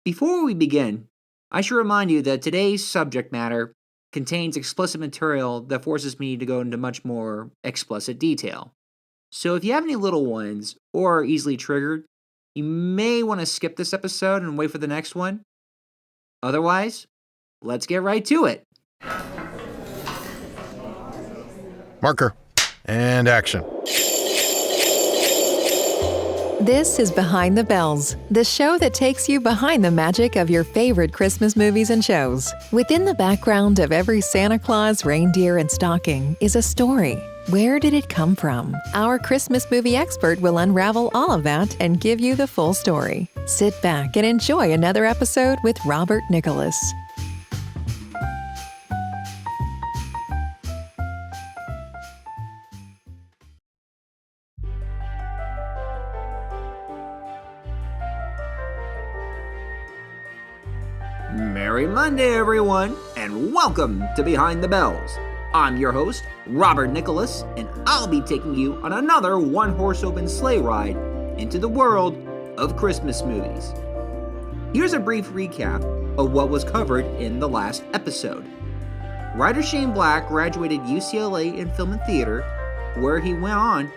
Before we begin, I should remind you that today's subject matter contains explicit material that forces me to go into much more explicit detail. So if you have any little ones or are easily triggered, you may want to skip this episode and wait for the next one. Otherwise, let's get right to it. Marker. And action. This is Behind the Bells, the show that takes you behind the magic of your favorite Christmas movies and shows. Within the background of every Santa Claus, reindeer, and stocking is a story. Where did it come from? Our Christmas movie expert will unravel all of that and give you the full story. Sit back and enjoy another episode with Robert Nicholas. Merry Monday, everyone, and welcome to Behind the Bells. I'm your host, Robert Nicholas, and I'll be taking you on another one-horse open sleigh ride into the world of Christmas movies. Here's a brief recap of what was covered in the last episode. Writer Shane Black graduated UCLA in film and theater, where he went on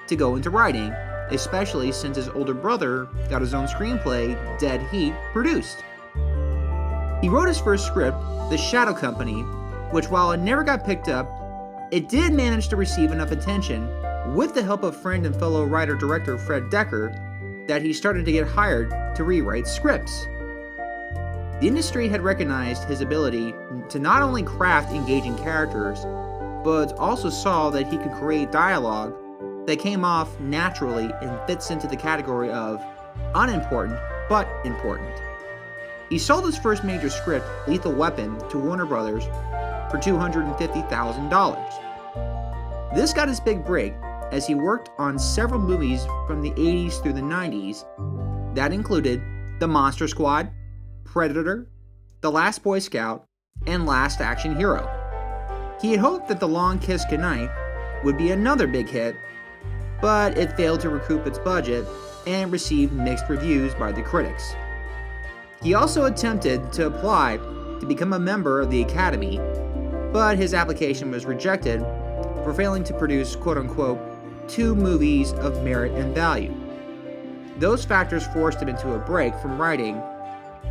to go into writing, especially since his older brother got his own screenplay, Dead Heat, produced. He wrote his first script, The Shadow Company, which while it never got picked up, it did manage to receive enough attention, with the help of friend and fellow writer-director Fred Decker, that he started to get hired to rewrite scripts. The industry had recognized his ability to not only craft engaging characters, but also saw that he could create dialogue that came off naturally and fits into the category of unimportant but important. He sold his first major script, Lethal Weapon, to Warner Brothers for $250,000. This got his big break as he worked on several movies from the 80s through the 90s that included The Monster Squad, Predator, The Last Boy Scout, and Last Action Hero. He had hoped that The Long Kiss Goodnight would be another big hit, but it failed to recoup its budget and received mixed reviews by the critics. He also attempted to apply to become a member of the Academy, but his application was rejected for failing to produce quote-unquote 2 movies of merit and value. Those factors forced him into a break from writing,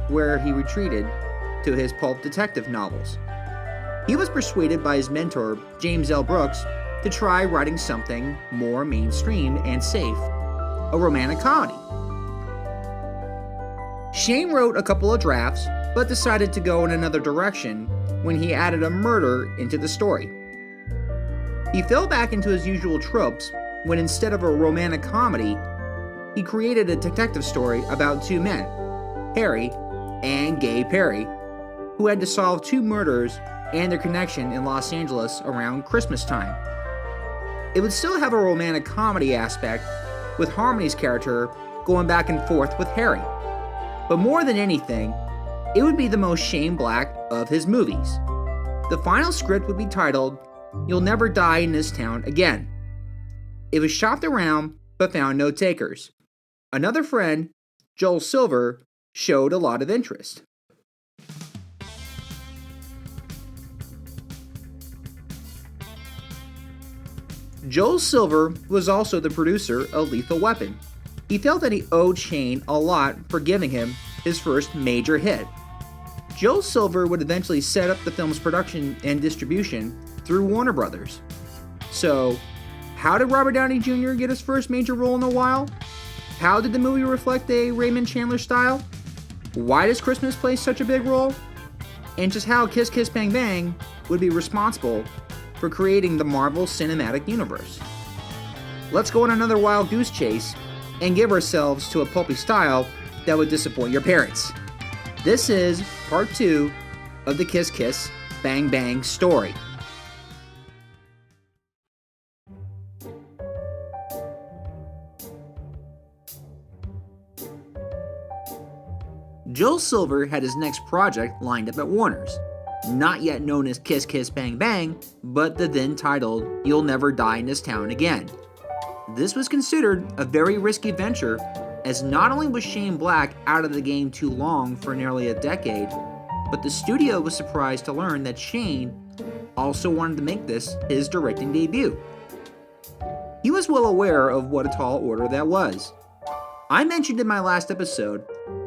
where he retreated to his pulp detective novels. He was persuaded by his mentor, James L. Brooks, to try writing something more mainstream and safe, a romantic comedy. Shane wrote a couple of drafts, but decided to go in another direction when he added a murder into the story. He fell back into his usual tropes when instead of a romantic comedy, he created a detective story about 2 men, Harry and Gay Perry, who had to solve 2 murders and their connection in Los Angeles around Christmas time. It would still have a romantic comedy aspect, with Harmony's character going back and forth with Harry. But more than anything, it would be the most Shane Black of his movies. The final script would be titled, You'll Never Die in This Town Again. It was shopped around, but found no takers. Another friend, Joel Silver, showed a lot of interest. Joel Silver was also the producer of Lethal Weapon. He felt that he owed Shane a lot for giving him his first major hit. Joel Silver would eventually set up the film's production and distribution through Warner Brothers. So, how did Robert Downey Jr. get his first major role in a while? How did the movie reflect a Raymond Chandler style? Why does Christmas play such a big role? And just how Kiss Kiss Bang Bang would be responsible for creating the Marvel Cinematic Universe. Let's go on another wild goose chase and give ourselves to a pulpy style that would disappoint your parents. This is part 2 of the Kiss Kiss Bang Bang story. Joel Silver had his next project lined up at Warner's, not yet known as Kiss Kiss Bang Bang, but the then titled You'll Never Die in This Town Again. This was considered a very risky venture as not only was Shane Black out of the game too long for nearly a decade, but the studio was surprised to learn that Shane also wanted to make this his directing debut. He was well aware of what a tall order that was. I mentioned in my last episode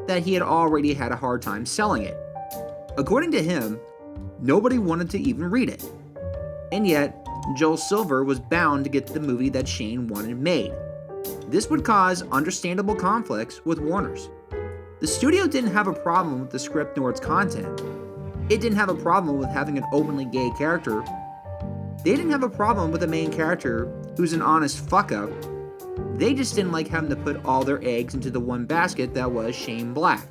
that he had already had a hard time selling it. According to him, nobody wanted to even read it. And yet, Joel Silver was bound to get the movie that Shane wanted made. This would cause understandable conflicts with Warner's. The studio didn't have a problem with the script nor its content. It didn't have a problem with having an openly gay character. They didn't have a problem with a main character who's an honest fuck-up. They just didn't like having to put all their eggs into the one basket that was Shane Black.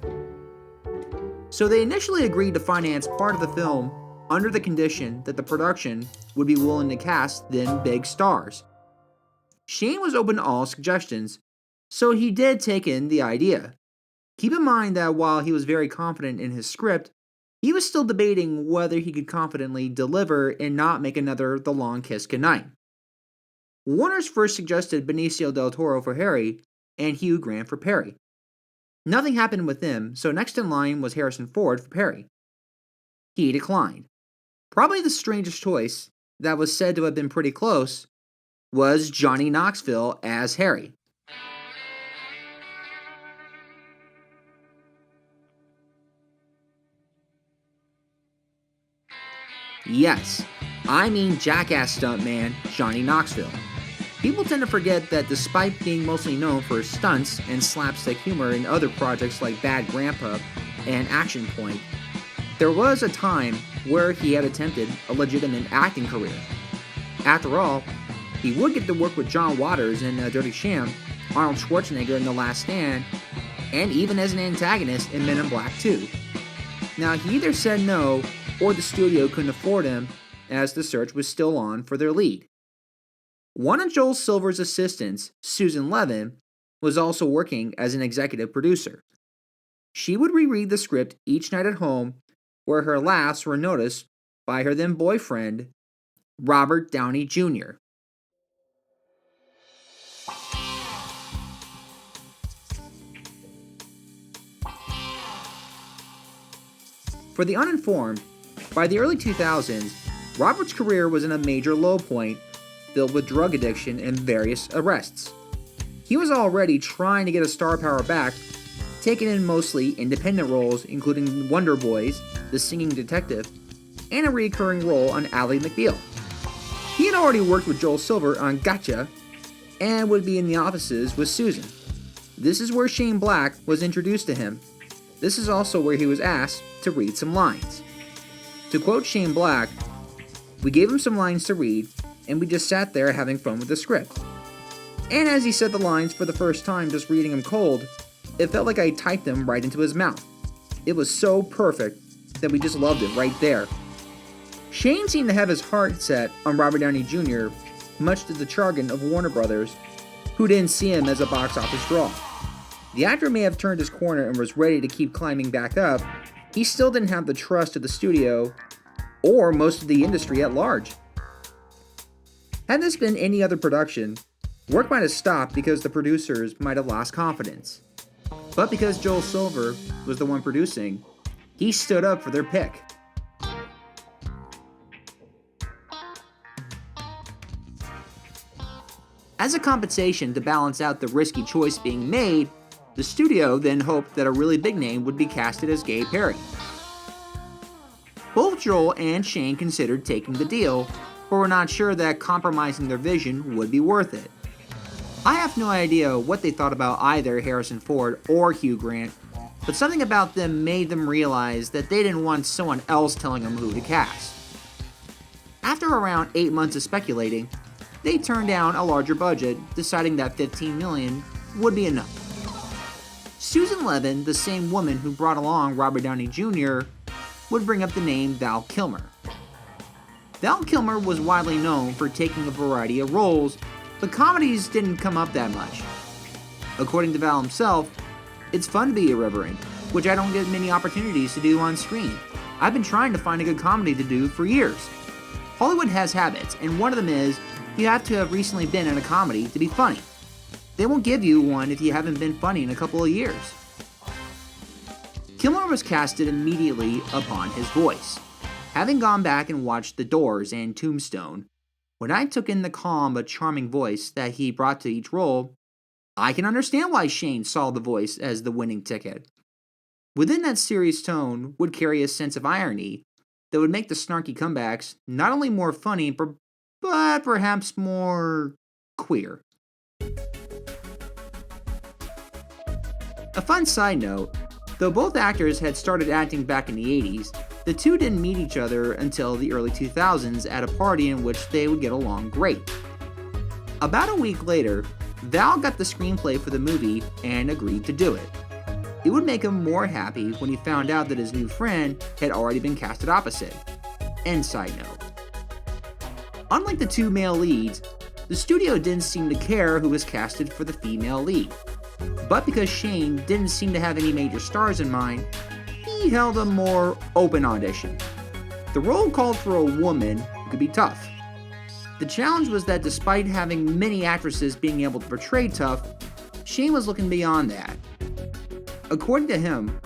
So they initially agreed to finance part of the film under the condition that the production would be willing to cast then big stars. Shane was open to all suggestions, so he did take in the idea. Keep in mind that while he was very confident in his script, he was still debating whether he could confidently deliver and not make another The Long Kiss Goodnight. Warner's first suggested Benicio del Toro for Harry and Hugh Grant for Perry. Nothing happened with them, so next in line was Harrison Ford for Perry. He declined. Probably the strangest choice, that was said to have been pretty close, was Johnny Knoxville as Harry. Yes, I mean jackass stuntman Johnny Knoxville. People tend to forget that despite being mostly known for his stunts and slapstick humor in other projects like Bad Grandpa and Action Point, there was a time where he had attempted a legitimate acting career. After all, he would get to work with John Waters in Dirty Sham, Arnold Schwarzenegger in The Last Stand, and even as an antagonist in Men in Black 2. Now, he either said no, or the studio couldn't afford him, as the search was still on for their lead. One of Joel Silver's assistants, Susan Levin, was also working as an executive producer. She would reread the script each night at home, where her laughs were noticed by her then boyfriend, Robert Downey Jr. For the uninformed, by the early 2000s, Robert's career was in a major low point, filled with drug addiction and various arrests. He was already trying to get his star power back, taking in mostly independent roles including Wonder Boys, The Singing Detective, and a recurring role on Ally McBeal. He had already worked with Joel Silver on Gotcha, and would be in the offices with Susan. This is where Shane Black was introduced to him. This is also where he was asked to read some lines. To quote Shane Black, "We gave him some lines to read, and we just sat there having fun with the script. And as he said the lines for the first time, just reading them cold, it felt like I typed them right into his mouth. It was so perfect that we just loved it right there." Shane seemed to have his heart set on Robert Downey Jr., much to the chagrin of Warner Brothers, who didn't see him as a box office draw. The actor may have turned his corner and was ready to keep climbing back up. He still didn't have the trust of the studio or most of the industry at large. Had this been any other production, work might have stopped because the producers might have lost confidence. But because Joel Silver was the one producing, he stood up for their pick. As a compensation to balance out the risky choice being made, the studio then hoped that a really big name would be casted as Gay Perry. Both Joel and Shane considered taking the deal, but were not sure that compromising their vision would be worth it. I have no idea what they thought about either Harrison Ford or Hugh Grant, but something about them made them realize that they didn't want someone else telling them who to cast. After around 8 months of speculating, they turned down a larger budget, deciding that $15 million would be enough. Susan Levin, the same woman who brought along Robert Downey Jr., would bring up the name Val Kilmer. Val Kilmer was widely known for taking a variety of roles, but comedies didn't come up that much. According to Val himself, it's fun to be irreverent, which I don't get many opportunities to do on screen. I've been trying to find a good comedy to do for years. Hollywood has habits, and one of them is you have to have recently been in a comedy to be funny. They won't give you one if you haven't been funny in a couple of years. Kilmer was casted immediately upon his voice. Having gone back and watched The Doors and Tombstone, when I took in the calm but charming voice that he brought to each role, I can understand why Shane saw the voice as the winning ticket. Within that serious tone would carry a sense of irony that would make the snarky comebacks not only more funny, but perhaps more queer. A fun side note, though both actors had started acting back in the 80s, the two didn't meet each other until the early 2000s at a party in which they would get along great. About a week later, Val got the screenplay for the movie and agreed to do it. It would make him more happy when he found out that his new friend had already been casted opposite. End side note. Unlike the two male leads, the studio didn't seem to care who was casted for the female lead. But because Shane didn't seem to have any major stars in mind, he held a more open audition. The role called for a woman who could be tough. The challenge was that despite having many actresses being able to portray tough, Shane was looking beyond that. According to him,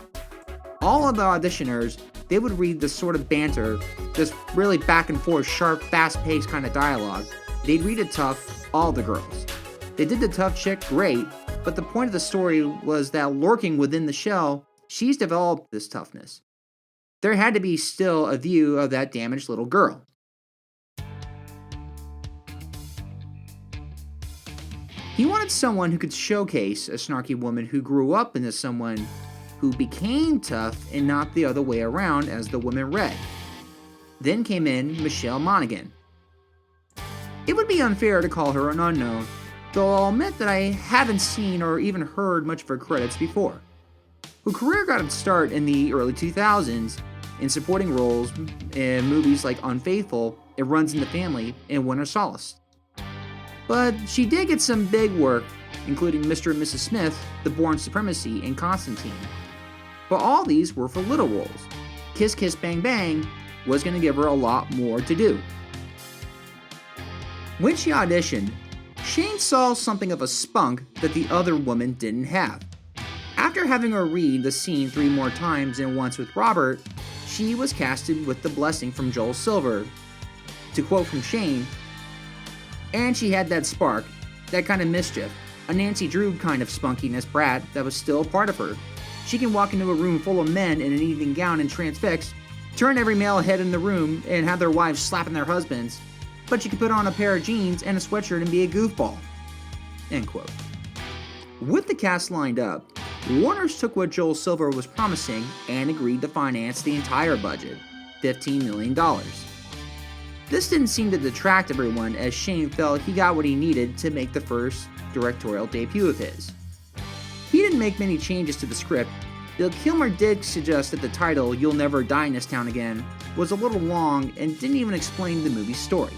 all of the auditioners, they would read this sort of banter, this really back and forth, sharp, fast-paced kind of dialogue. They'd read it tough, all the girls. They did the tough chick great, but the point of the story was that lurking within the shell, she's developed this toughness. There had to be still a view of that damaged little girl. He wanted someone who could showcase a snarky woman who grew up into someone who became tough and not the other way around as the women read. Then came in Michelle Monaghan. It would be unfair to call her an unknown, though I'll admit that I haven't seen or even heard much of her credits before. Her career got its start in the early 2000s in supporting roles in movies like Unfaithful, It Runs in the Family, and Winter Solace. But she did get some big work, including Mr. and Mrs. Smith, The Bourne Supremacy, and Constantine. But all these were for little roles. Kiss Kiss Bang Bang was going to give her a lot more to do. When she auditioned, Shane saw something of a spunk that the other woman didn't have. After having her read the scene 3 more times and once with Robert, she was casted with the blessing from Joel Silver. To quote from Shane, "And she had that spark, that kind of mischief, a Nancy Drew kind of spunkiness brat that was still a part of her. She can walk into a room full of men in an evening gown and transfix, turn every male head in the room and have their wives slapping their husbands, but she can put on a pair of jeans and a sweatshirt and be a goofball." End quote. With the cast lined up, Warner's took what Joel Silver was promising and agreed to finance the entire budget, $15 million. This didn't seem to detract everyone, as Shane felt he got what he needed to make the first directorial debut of his. He didn't make many changes to the script, though Kilmer did suggest that the title, You'll Never Die in This Town Again, was a little long and didn't even explain the movie's story.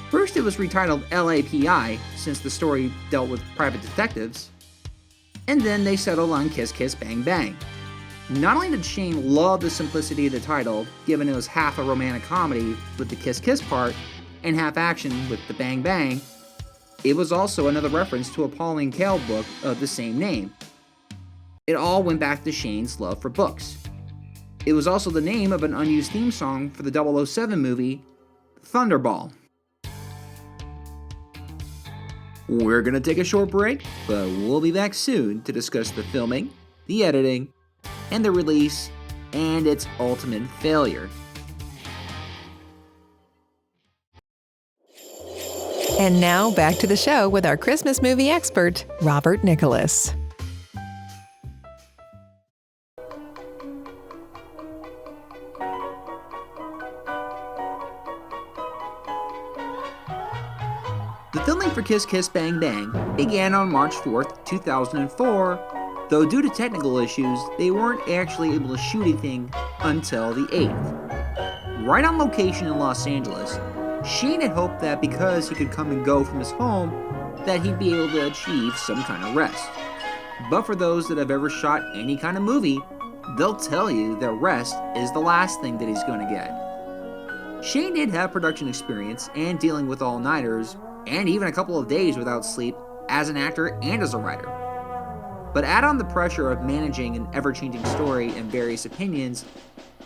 First it was retitled LAPI, since the story dealt with private detectives, and then they settled on Kiss Kiss Bang Bang. Not only did Shane love the simplicity of the title, given it was half a romantic comedy with the kiss kiss part, and half action with the bang bang, it was also another reference to a Pauline Kael book of the same name. It all went back to Shane's love for books. It was also the name of an unused theme song for the 007 movie, Thunderball. We're gonna take a short break, but we'll be back soon to discuss the filming, the editing, and the release, and its ultimate failure. And now back to the show with our Christmas movie expert, Robert Nicholas. The filming for Kiss Kiss Bang Bang began on March 4th, 2004, though due to technical issues, they weren't actually able to shoot anything until the 8th. Right on location in Los Angeles, Shane had hoped that because he could come and go from his home, that he'd be able to achieve some kind of rest. But for those that have ever shot any kind of movie, they'll tell you that rest is the last thing that he's going to get. Shane did have production experience and dealing with all-nighters, and even a couple of days without sleep as an actor and as a writer. But add on the pressure of managing an ever-changing story and various opinions,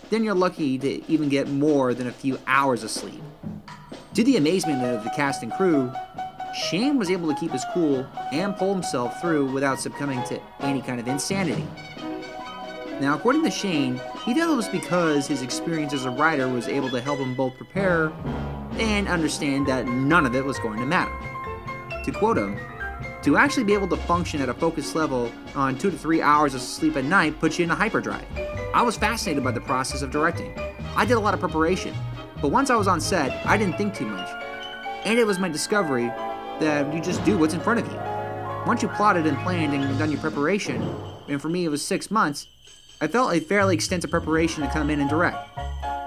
then you're lucky to even get more than a few hours of sleep. To the amazement of the cast and crew, Shane was able to keep his cool and pull himself through without succumbing to any kind of insanity. Now, according to Shane, he thought it was because his experience as a writer was able to help him both prepare and understand that none of it was going to matter. To quote him, "To actually be able to function at a focused level on 2 to 3 hours of sleep at night puts you in a hyperdrive. I was fascinated by the process of directing. I did a lot of preparation, but once I was on set, I didn't think too much. And it was my discovery that you just do what's in front of you. Once you plotted and planned and done your preparation, and for me it was 6 months, I felt a fairly extensive preparation to come in and direct.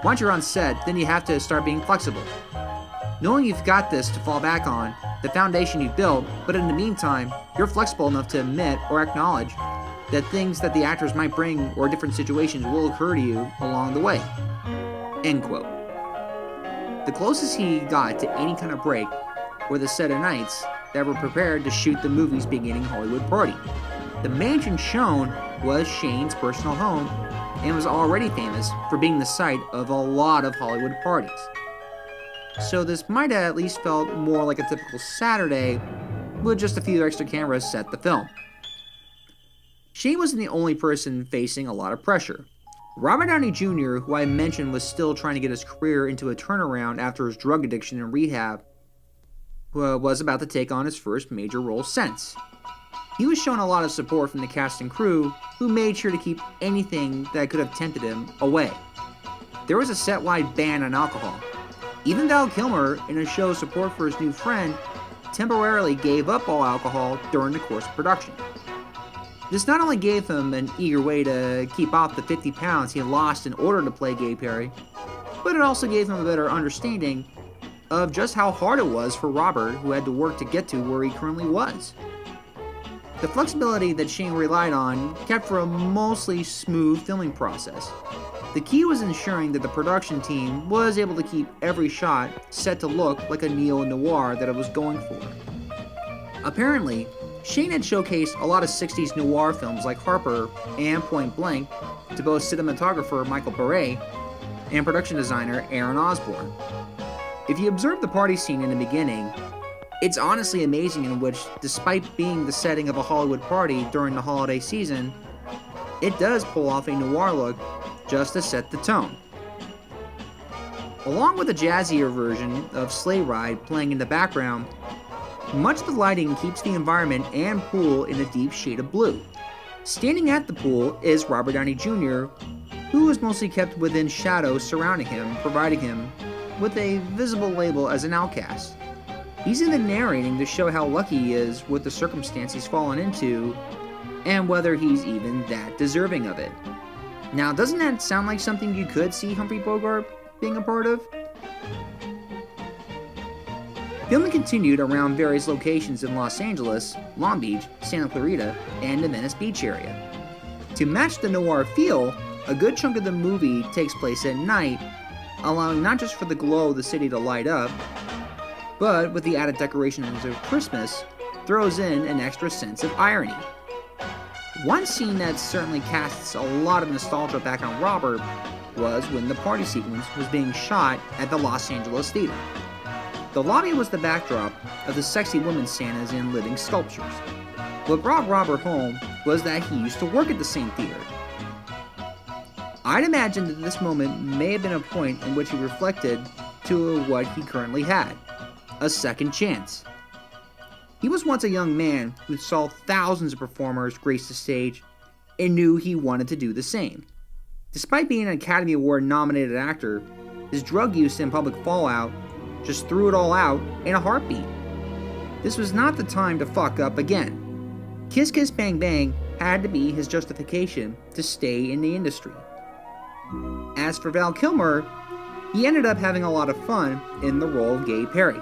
Once you're on set, then you have to start being flexible. Knowing you've got this to fall back on, the foundation you've built, but in the meantime, you're flexible enough to admit or acknowledge that things that the actors might bring or different situations will occur to you along the way." End quote. The closest he got to any kind of break were the set of nights that were prepared to shoot the movie's beginning Hollywood party. The mansion shown was Shane's personal home and was already famous for being the site of a lot of Hollywood parties. So this might have at least felt more like a typical Saturday with just a few extra cameras set to film. Shane wasn't the only person facing a lot of pressure. Robert Downey Jr., who I mentioned was still trying to get his career into a turnaround after his drug addiction and rehab, was about to take on his first major role since. He was shown a lot of support from the cast and crew, who made sure to keep anything that could have tempted him away. There was a set-wide ban on alcohol. Even Val Kilmer, in a show of support for his new friend, temporarily gave up all alcohol during the course of production. This not only gave him an eager way to keep off the 50 pounds he had lost in order to play Gay Perry, but it also gave him a better understanding of just how hard it was for Robert, who had to work to get to where he currently was. The flexibility that Shane relied on kept for a mostly smooth filming process. The key was ensuring that the production team was able to keep every shot set to look like a neo-noir that it was going for. Apparently, Shane had showcased a lot of 60s noir films like Harper and Point Blank to both cinematographer Michael Paré and production designer Aaron Osborne. If you observe the party scene in the beginning, it's honestly amazing in which, despite being the setting of a Hollywood party during the holiday season, it does pull off a noir look just to set the tone. Along with a jazzier version of Sleigh Ride playing in the background, much of the lighting keeps the environment and pool in a deep shade of blue. Standing at the pool is Robert Downey Jr., who is mostly kept within shadows surrounding him, providing him with a visible label as an outcast. He's even narrating to show how lucky he is with the circumstance he's fallen into, and whether he's even that deserving of it. Now, doesn't that sound like something you could see Humphrey Bogart being a part of? Filming continued around various locations in Los Angeles, Long Beach, Santa Clarita, and the Venice Beach area. To match the noir feel, a good chunk of the movie takes place at night, allowing not just for the glow of the city to light up, but with the added decorations of Christmas, throws in an extra sense of irony. One scene that certainly casts a lot of nostalgia back on Robert was when the party sequence was being shot at the Los Angeles Theater. The lobby was the backdrop of the sexy women Santas and living sculptures. What brought Robert home was that he used to work at the same theater. I'd imagine that this moment may have been a point in which he reflected to what he currently had. A second chance. He was once a young man who saw thousands of performers grace the stage and knew he wanted to do the same. Despite being an Academy Award nominated actor, his drug use and public fallout just threw it all out in a heartbeat. This was not the time to fuck up again. Kiss Kiss Bang Bang had to be his justification to stay in the industry. As for Val Kilmer, he ended up having a lot of fun in the role of Gay Perry.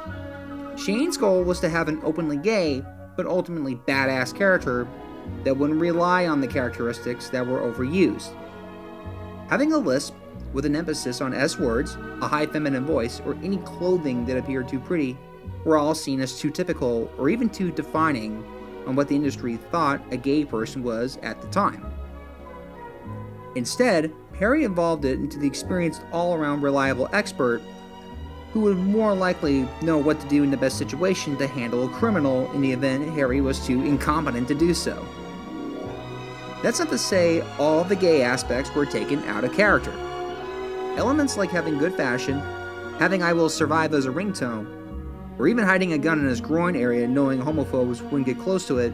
Shane's goal was to have an openly gay, but ultimately badass character that wouldn't rely on the characteristics that were overused. Having a lisp with an emphasis on S words, a high feminine voice, or any clothing that appeared too pretty were all seen as too typical or even too defining on what the industry thought a gay person was at the time. Instead, Harry evolved it into the experienced all-around reliable expert who would more likely know what to do in the best situation to handle a criminal in the event Harry was too incompetent to do so. That's not to say all the gay aspects were taken out of character. Elements like having good fashion, having "I will survive" as a ringtone, or even hiding a gun in his groin area knowing homophobes wouldn't get close to it,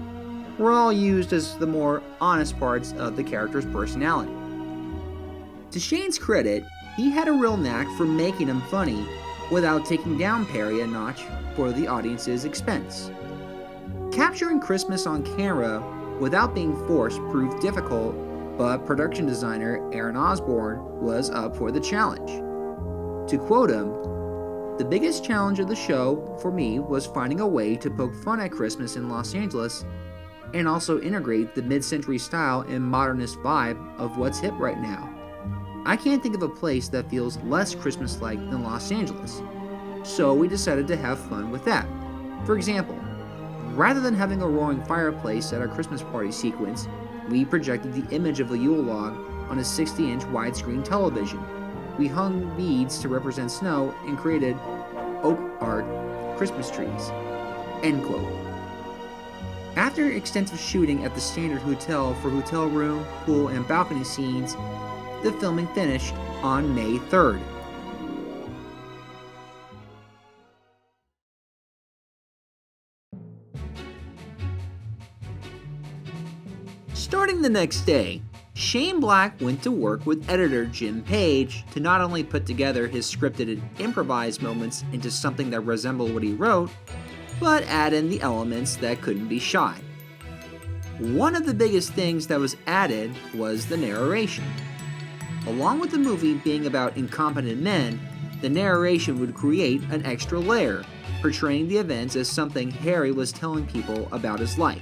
were all used as the more honest parts of the character's personality. To Shane's credit, he had a real knack for making him funny without taking down Perry a notch for the audience's expense. Capturing Christmas on camera without being forced proved difficult, but production designer Aaron Osborne was up for the challenge. To quote him, "The biggest challenge of the show for me was finding a way to poke fun at Christmas in Los Angeles and also integrate the mid-century style and modernist vibe of what's hip right now. I can't think of a place that feels less Christmas-like than Los Angeles, so we decided to have fun with that. For example, rather than having a roaring fireplace at our Christmas party sequence, we projected the image of the Yule log on a 60-inch widescreen television. We hung beads to represent snow and created oak art Christmas trees." End quote. After extensive shooting at the Standard Hotel for hotel room, pool, and balcony scenes, the filming finished on May 3rd. Starting the next day, Shane Black went to work with editor Jim Page to not only put together his scripted and improvised moments into something that resembled what he wrote, but add in the elements that couldn't be shot. One of the biggest things that was added was the narration. Along with the movie being about incompetent men, the narration would create an extra layer, portraying the events as something Harry was telling people about his life.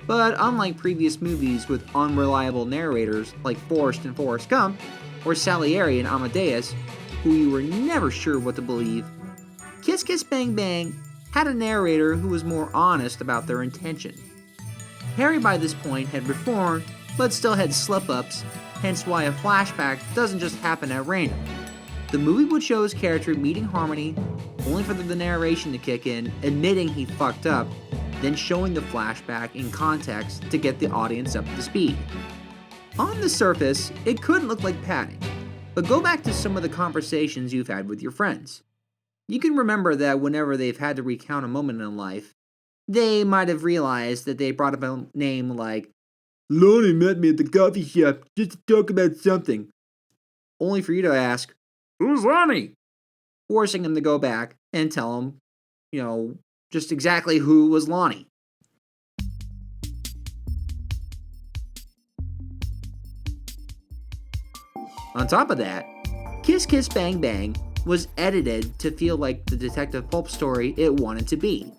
But unlike previous movies with unreliable narrators like Forrest and Forrest Gump, or Salieri and Amadeus, who you were never sure what to believe, Kiss Kiss Bang Bang had a narrator who was more honest about their intention. Harry by this point had reformed, but still had slip-ups, hence why a flashback doesn't just happen at random. The movie would show his character meeting Harmony, only for the narration to kick in, admitting he fucked up, then showing the flashback in context to get the audience up to speed. On the surface, it couldn't look like padding, but go back to some of the conversations you've had with your friends. You can remember that whenever they've had to recount a moment in life, they might have realized that they brought up a name like, "Lonnie met me at the coffee shop just to talk about something," only for you to ask, "Who's Lonnie?" Forcing him to go back and tell him, just exactly who was Lonnie. On top of that, Kiss Kiss Bang Bang was edited to feel like the detective pulp story it wanted to be.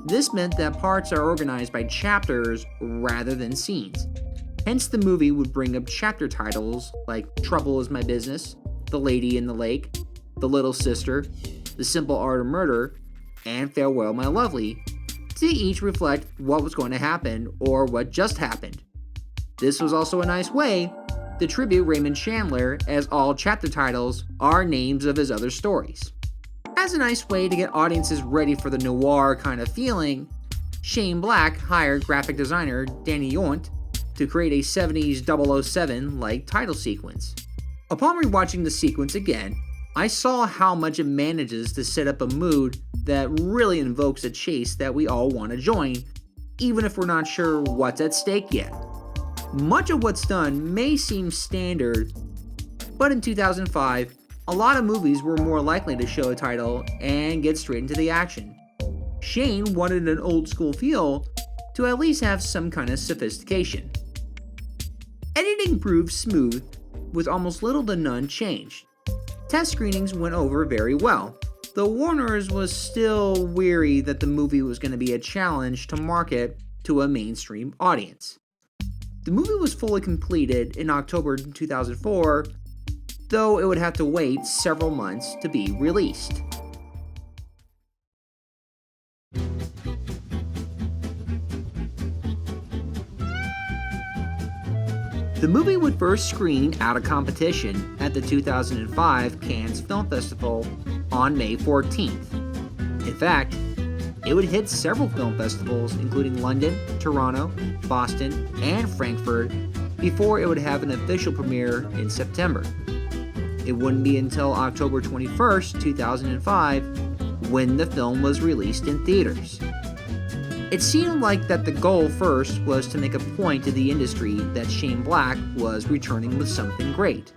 This meant that parts are organized by chapters rather than scenes. Hence, the movie would bring up chapter titles like Trouble is My Business, The Lady in the Lake, The Little Sister, The Simple Art of Murder, and Farewell My Lovely, to each reflect what was going to happen or what just happened. This was also a nice way to tribute Raymond Chandler, as all chapter titles are names of his other stories. As a nice way to get audiences ready for the noir kind of feeling, Shane Black hired graphic designer Danny Yount to create a 70s 007-like title sequence. Upon rewatching the sequence again, I saw how much it manages to set up a mood that really invokes a chase that we all want to join, even if we're not sure what's at stake yet. Much of what's done may seem standard, but in 2005, a lot of movies were more likely to show a title and get straight into the action. Shane wanted an old school feel to at least have some kind of sophistication. Editing proved smooth, with almost little to none changed. Test screenings went over very well, though Warner's was still weary that the movie was going to be a challenge to market to a mainstream audience. The movie was fully completed in October 2004, though it would have to wait several months to be released. The movie would first screen out of competition at the 2005 Cannes Film Festival on May 14th. In fact, it would hit several film festivals including London, Toronto, Boston, and Frankfurt before it would have an official premiere in September. It wouldn't be until October 21st, 2005 when the film was released in theaters. It seemed like that the goal first was to make a point to the industry that Shane Black was returning with something great.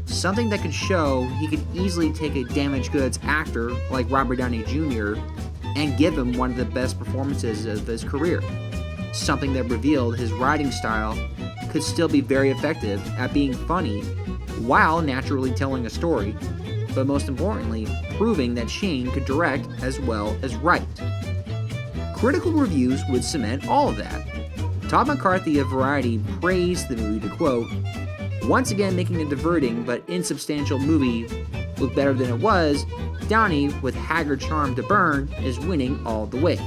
Something that could show he could easily take a damaged goods actor like Robert Downey Jr. and give him one of the best performances of his career. Something that revealed his writing style could still be very effective at being funny while naturally telling a story, but most importantly, proving that Shane could direct as well as write. Critical reviews would cement all of that. Todd McCarthy of Variety praised the movie to quote, "Once again making a diverting but insubstantial movie look better than it was, Downey, with haggard charm to burn, is winning all the way.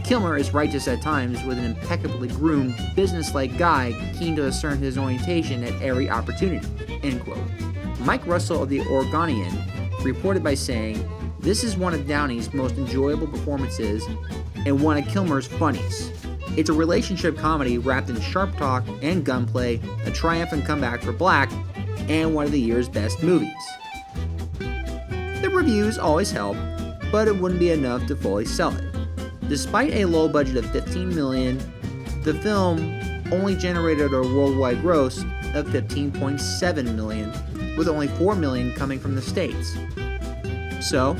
Kilmer is righteous at times with an impeccably groomed, business-like guy keen to assert his orientation at every opportunity." End quote. Mike Russell of The Oregonian reported by saying, "This is one of Downey's most enjoyable performances and one of Kilmer's funniest. It's a relationship comedy wrapped in sharp talk and gunplay, a triumphant comeback for Black, and one of the year's best movies." The reviews always help, but it wouldn't be enough to fully sell it. Despite a low budget of $15 million, the film only generated a worldwide gross of $15.7 million, with only $4 million coming from the States. So,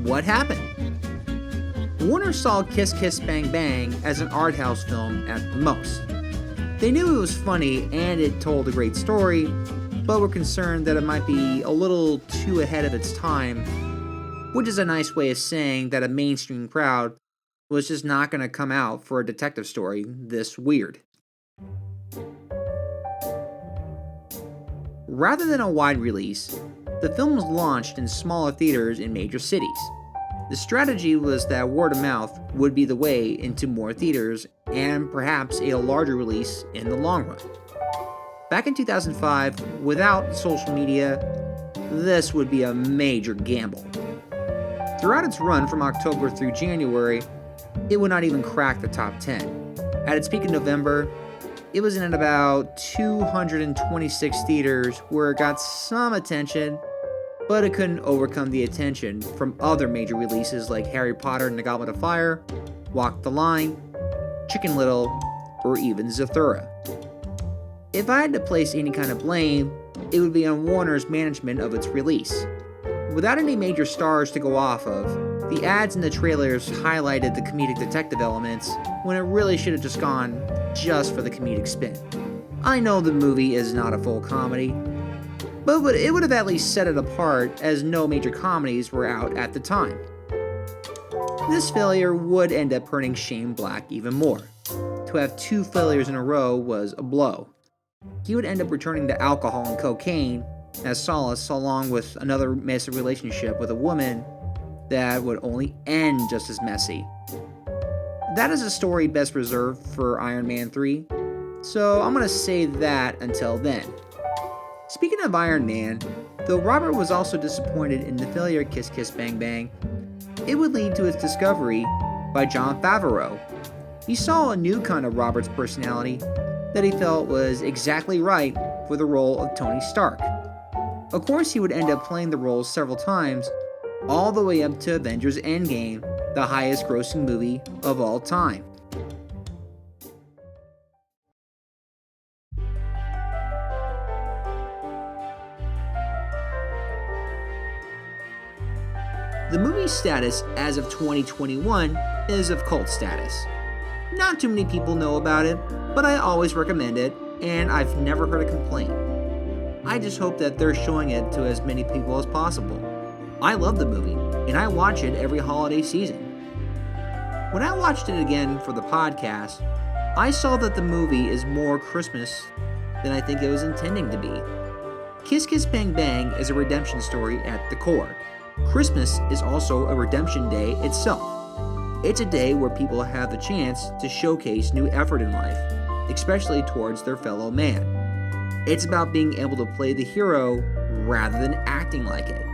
what happened? Warner saw Kiss Kiss Bang Bang as an art house film at the most. They knew it was funny and it told a great story, but were concerned that it might be a little too ahead of its time, which is a nice way of saying that a mainstream crowd was just not going to come out for a detective story this weird. Rather than a wide release, the film was launched in smaller theaters in major cities. The strategy was that word of mouth would be the way into more theaters and perhaps a larger release in the long run. Back in 2005, without social media, this would be a major gamble. Throughout its run from October through January, it would not even crack the top 10. At its peak in November, it was in about 226 theaters where it got some attention, but it couldn't overcome the attention from other major releases like Harry Potter and the Goblet of Fire, Walk the Line, Chicken Little, or even Zathura. If I had to place any kind of blame, it would be on Warner's management of its release. Without any major stars to go off of, the ads and the trailers highlighted the comedic detective elements when it really should have just gone just for the comedic spin. I know the movie is not a full comedy, but it would have at least set it apart as no major comedies were out at the time. This failure would end up hurting Shane Black even more. To have 2 failures in a row was a blow. He would end up returning to alcohol and cocaine as solace, along with another messy relationship with a woman that would only end just as messy. That is a story best reserved for Iron Man 3, so I'm going to save that until then. Speaking of Iron Man, though Robert was also disappointed in the failure of Kiss Kiss Bang Bang, it would lead to its discovery by Jon Favreau. He saw a new kind of Robert's personality that he felt was exactly right for the role of Tony Stark. Of course, he would end up playing the role several times, all the way up to Avengers Endgame, the highest grossing movie of all time. The movie's status as of 2021 is of cult status. Not too many people know about it, but I always recommend it, and I've never heard a complaint. I just hope that they're showing it to as many people as possible. I love the movie, and I watch it every holiday season. When I watched it again for the podcast, I saw that the movie is more Christmas than I think it was intending to be. Kiss Kiss Bang Bang is a redemption story at the core. Christmas is also a redemption day itself. It's a day where people have the chance to showcase new effort in life, especially towards their fellow man. It's about being able to play the hero rather than acting like it.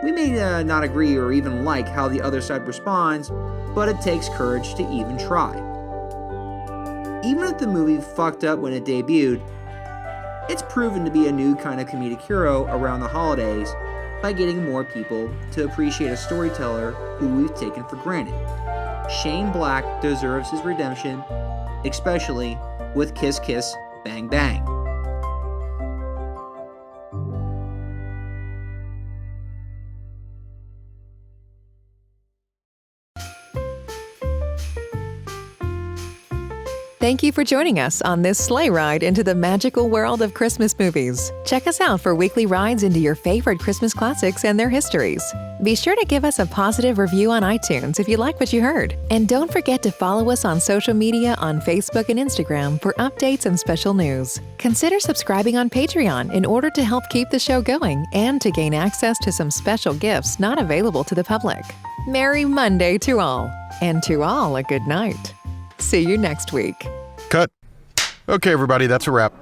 We may not agree or even like how the other side responds, but it takes courage to even try. Even if the movie fucked up when it debuted, it's proven to be a new kind of comedic hero around the holidays by getting more people to appreciate a storyteller who we've taken for granted. Shane Black deserves his redemption, especially with Kiss Kiss Bang Bang. Thank you for joining us on this sleigh ride into the magical world of Christmas movies. Check us out for weekly rides into your favorite Christmas classics and their histories. Be sure to give us a positive review on iTunes if you like what you heard. And don't forget to follow us on social media on Facebook and Instagram for updates and special news. Consider subscribing on Patreon in order to help keep the show going and to gain access to some special gifts not available to the public. Merry Monday to all, and to all a good night. See you next week. Cut. Okay, everybody, that's a wrap.